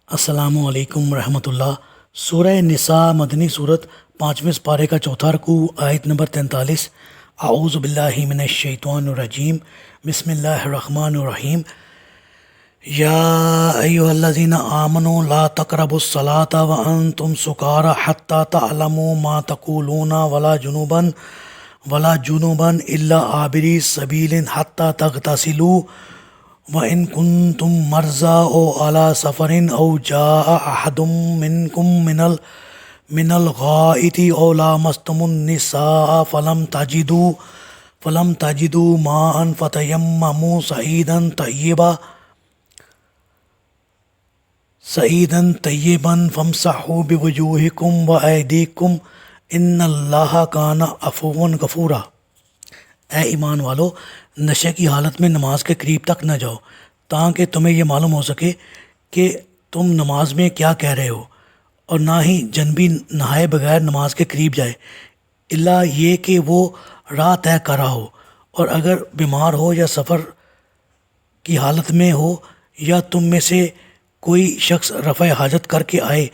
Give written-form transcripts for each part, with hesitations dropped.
السلام علیکم ورحمۃ اللہ۔ سورہ نساء مدنی صورت، 5ویں سپارے کا چوتھا رکوع، آیت نمبر 43۔ اعوذ باللہ من الشیطان الرجیم، بسم اللہ الرحمن الرحیم۔ یا ایھا الذین آمنوا لا تقربوا الصلاة وانتم سکارى حتى تعلموا ما تقولون ولا جنبا الا عابری سبیل حتى تغتسلوا وَإِن كُنتُم مَّرْضَىٰ أَوْ عَلَىٰ سَفَرٍ أَوْ جَاءَ أَحَدٌ مِّنكُم مِّنَ الْغَائِطِ أَوْ لَامَسْتُمُ النِّسَاءَ فَلَمْ تَجِدُوا مَاءً فَتَيَمَّمُوا صَعِيدًا طَيِّبًا فَامْسَحُوا بِوُجُوهِكُمْ وَأَيْدِيكُمْ إِنَّ اللَّهَ كَانَ عَفُوًّا غَفُورًا۔ اے ایمان والو، نشے کی حالت میں نماز کے قریب تک نہ جاؤ تاکہ تمہیں یہ معلوم ہو سکے کہ تم نماز میں کیا کہہ رہے ہو، اور نہ ہی جنبی نہائے بغیر نماز کے قریب جائے الا یہ کہ وہ راہ طے کر رہا ہو، اور اگر بیمار ہو یا سفر کی حالت میں ہو، یا تم میں سے کوئی شخص رفع حاجت کر کے آئے،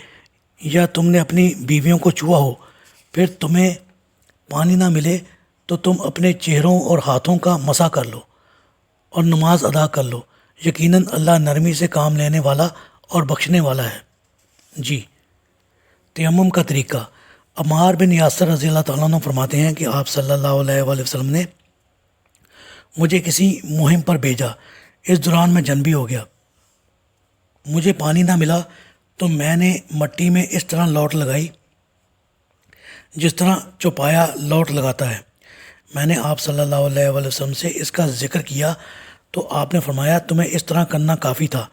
یا تم نے اپنی بیویوں کو چھوا ہو، پھر تمہیں پانی نہ ملے تو تم اپنے چہروں اور ہاتھوں کا مسح کر لو اور نماز ادا کر لو، یقیناً اللہ نرمی سے کام لینے والا اور بخشنے والا ہے۔ جی، تیمم کا طریقہ۔ عمار بن یاسر رضی اللہ تعالیٰ عنہ فرماتے ہیں کہ آپ صلی اللہ علیہ وآلہ وسلم نے مجھے کسی مہم پر بھیجا، اس دوران میں جنبی ہو گیا، مجھے پانی نہ ملا تو میں نے مٹی میں اس طرح لوٹ لگائی جس طرح چوپایا لوٹ لگاتا ہے۔ میں نے آپ صلی اللہ علیہ وآلہ وسلم سے اس کا ذکر کیا تو آپ نے فرمایا تمہیں اس طرح کرنا کافی تھا۔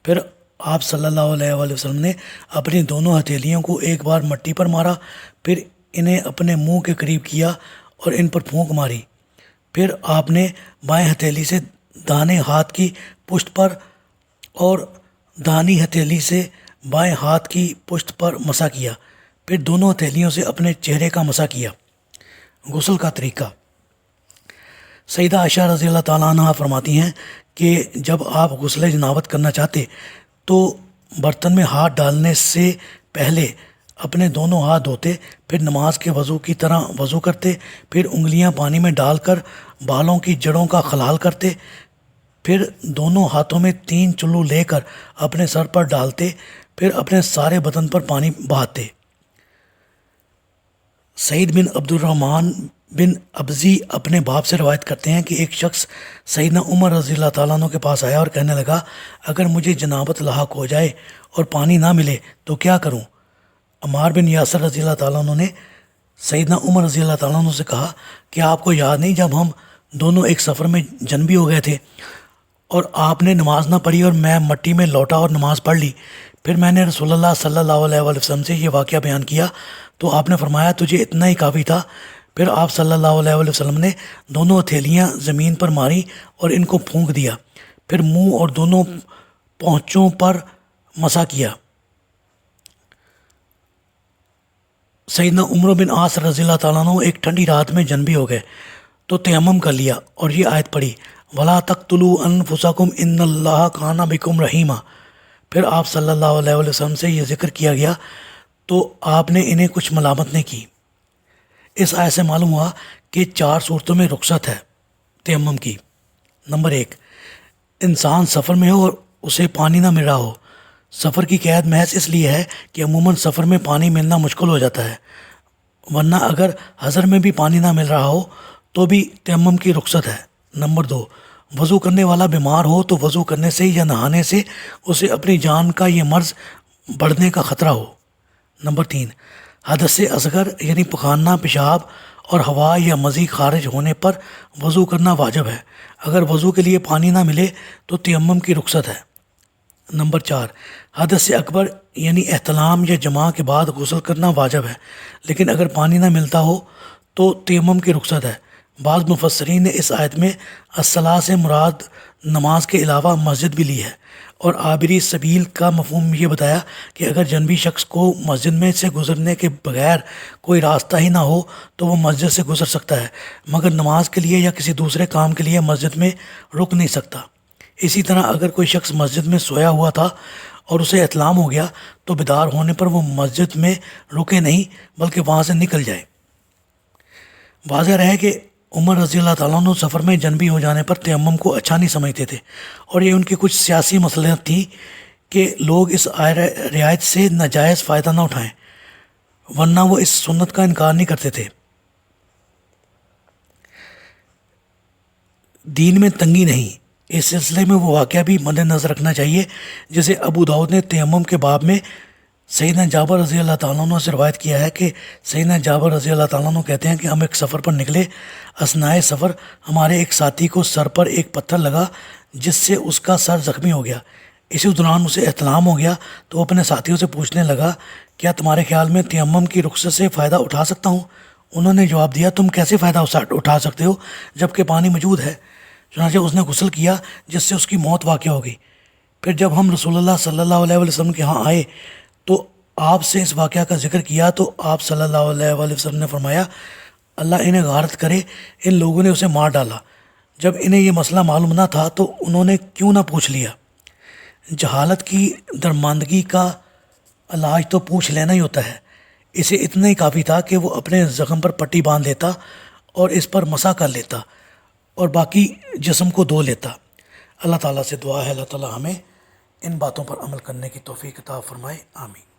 پھر آپ صلی اللہ علیہ وآلہ وسلم نے اپنی دونوں ہتھیلیوں کو ایک بار مٹی پر مارا، پھر انہیں اپنے منہ کے قریب کیا اور ان پر پھونک ماری، پھر آپ نے بائیں ہتھیلی سے دانے ہاتھ کی پشت پر اور دانی ہتھیلی سے بائیں ہاتھ کی پشت پر مسح کیا، پھر دونوں ہتھیلیوں سے اپنے چہرے کا مسح کیا۔ غسل کا طریقہ۔ سیدہ عائشہ رضی اللہ تعالیٰ عنہ فرماتی ہیں کہ جب آپ غسل جنابت کرنا چاہتے تو برتن میں ہاتھ ڈالنے سے پہلے اپنے دونوں ہاتھ دھوتے، پھر نماز کے وضو کی طرح وضو کرتے، پھر انگلیاں پانی میں ڈال کر بالوں کی جڑوں کا خلال کرتے، پھر دونوں ہاتھوں میں 3 چلو لے کر اپنے سر پر ڈالتے، پھر اپنے سارے بدن پر پانی بہاتے۔ سعید بن عبد الرحمن بن ابزی اپنے باپ سے روایت کرتے ہیں کہ ایک شخص سیدنا عمر رضی اللہ تعالیٰ عنہ کے پاس آیا اور کہنے لگا، اگر مجھے جنابت لاحق ہو جائے اور پانی نہ ملے تو کیا کروں؟ عمار بن یاسر رضی اللہ تعالیٰ عنہ نے سیدنا عمر رضی اللہ تعالیٰ عنہ سے کہا کہ آپ کو یاد نہیں جب ہم دونوں ایک سفر میں جنبی ہو گئے تھے اور آپ نے نماز نہ پڑھی اور میں مٹی میں لوٹا اور نماز پڑھ لی، پھر میں نے رسول اللہ صلی اللہ علیہ وآلہ وسلم سے یہ واقعہ بیان کیا تو آپ نے فرمایا تجھے اتنا ہی کافی تھا۔ پھر آپ صلی اللہ علیہ وآلہ وسلم نے دونوں ہتھیلیاں زمین پر ماری اور ان کو پھونک دیا، پھر منہ اور دونوں پونچھوں پر مسح کیا۔ سیدنا عمر بن عاص رضی اللہ تعالیٰ عنہ ایک ٹھنڈی رات میں جنبی ہو گئے تو تیمم کر لیا اور یہ آیت پڑھی، وَلَا تَقْتُلُوا أَنفُسَكُمْ إِنَّ اللَّهَ كَانَ بِكُمْ رَحِيمًا۔ پھر آپ صلی اللہ علیہ وآلہ وسلم سے یہ ذکر کیا گیا تو آپ نے انہیں کچھ ملامت نہیں کی۔ اس آیت سے معلوم ہوا کہ 4 صورتوں میں رخصت ہے تیمم کی۔ نمبر 1، انسان سفر میں ہو اور اسے پانی نہ مل رہا ہو۔ سفر کی قید محض اس لیے ہے کہ عموماً سفر میں پانی ملنا مشکل ہو جاتا ہے، ورنہ اگر حضر میں بھی پانی نہ مل رہا ہو تو بھی تیمم کی رخصت ہے۔ نمبر 2، وضو کرنے والا بیمار ہو تو وضو کرنے سے یا نہانے سے اسے اپنی جان کا یہ مرض بڑھنے کا خطرہ ہو۔ نمبر 3، حدث اصغر یعنی پخانہ، پیشاب اور ہوا یا مزی خارج ہونے پر وضو کرنا واجب ہے، اگر وضو کے لیے پانی نہ ملے تو تیمم کی رخصت ہے۔ نمبر 4، حدث اکبر یعنی احتلام یا جماع کے بعد غسل کرنا واجب ہے، لیکن اگر پانی نہ ملتا ہو تو تیمم کی رخصت ہے۔ بعض مفسرین نے اس آیت میں الصلاۃ سے مراد نماز کے علاوہ مسجد بھی لی ہے، اور عابری سبیل کا مفہوم یہ بتایا کہ اگر جنبی شخص کو مسجد میں سے گزرنے کے بغیر کوئی راستہ ہی نہ ہو تو وہ مسجد سے گزر سکتا ہے، مگر نماز کے لیے یا کسی دوسرے کام کے لیے مسجد میں رک نہیں سکتا۔ اسی طرح اگر کوئی شخص مسجد میں سویا ہوا تھا اور اسے اطلاع ہو گیا تو بیدار ہونے پر وہ مسجد میں رکے نہیں بلکہ وہاں سے نکل جائے۔ واضح رہے کہ عمر رضی اللہ تعالیٰ عنہ سفر میں جنبی ہو جانے پر تیمم کو اچھا نہیں سمجھتے تھے، اور یہ ان کی کچھ سیاسی مصلحت تھی کہ لوگ اس رعایت سے ناجائز فائدہ نہ اٹھائیں، ورنہ وہ اس سنت کا انکار نہیں کرتے تھے۔ دین میں تنگی نہیں، اس سلسلے میں وہ واقعہ بھی مد نظر رکھنا چاہیے جسے ابو داؤد نے تیمم کے باب میں سیدنا جابر رضی اللہ تعالیٰ عنہ سے روایت کیا ہے کہ سیدنا جابر رضی اللہ تعالیٰ عنہ کہتے ہیں کہ ہم ایک سفر پر نکلے، اثنائے سفر ہمارے ایک ساتھی کو سر پر ایک پتھر لگا جس سے اس کا سر زخمی ہو گیا۔ اسی دوران اسے احتلام ہو گیا تو وہ اپنے ساتھیوں سے پوچھنے لگا، کیا تمہارے خیال میں تیمم کی رخصت سے فائدہ اٹھا سکتا ہوں؟ انہوں نے جواب دیا، تم کیسے فائدہ اٹھا سکتے ہو جب کہ پانی موجود ہے؟ چنانچہ اس نے غسل کیا جس سے اس کی موت واقع ہو گئی۔ پھر جب ہم رسول اللہ صلی اللہ علیہ وسلم کے ہاں آئے تو آپ سے اس واقعہ کا ذکر کیا تو آپ صلی اللہ علیہ وسلم نے فرمایا، اللہ انہیں غارت کرے، ان لوگوں نے اسے مار ڈالا۔ جب انہیں یہ مسئلہ معلوم نہ تھا تو انہوں نے کیوں نہ پوچھ لیا؟ جہالت کی درماندگی کا علاج تو پوچھ لینا ہی ہوتا ہے۔ اسے اتنا ہی کافی تھا کہ وہ اپنے زخم پر پٹی باندھ لیتا اور اس پر مسح کر لیتا اور باقی جسم کو دھو لیتا۔ اللہ تعالیٰ سے دعا ہے اللہ تعالیٰ ہمیں ان باتوں پر عمل کرنے کی توفیق عطا فرمائے، آمین۔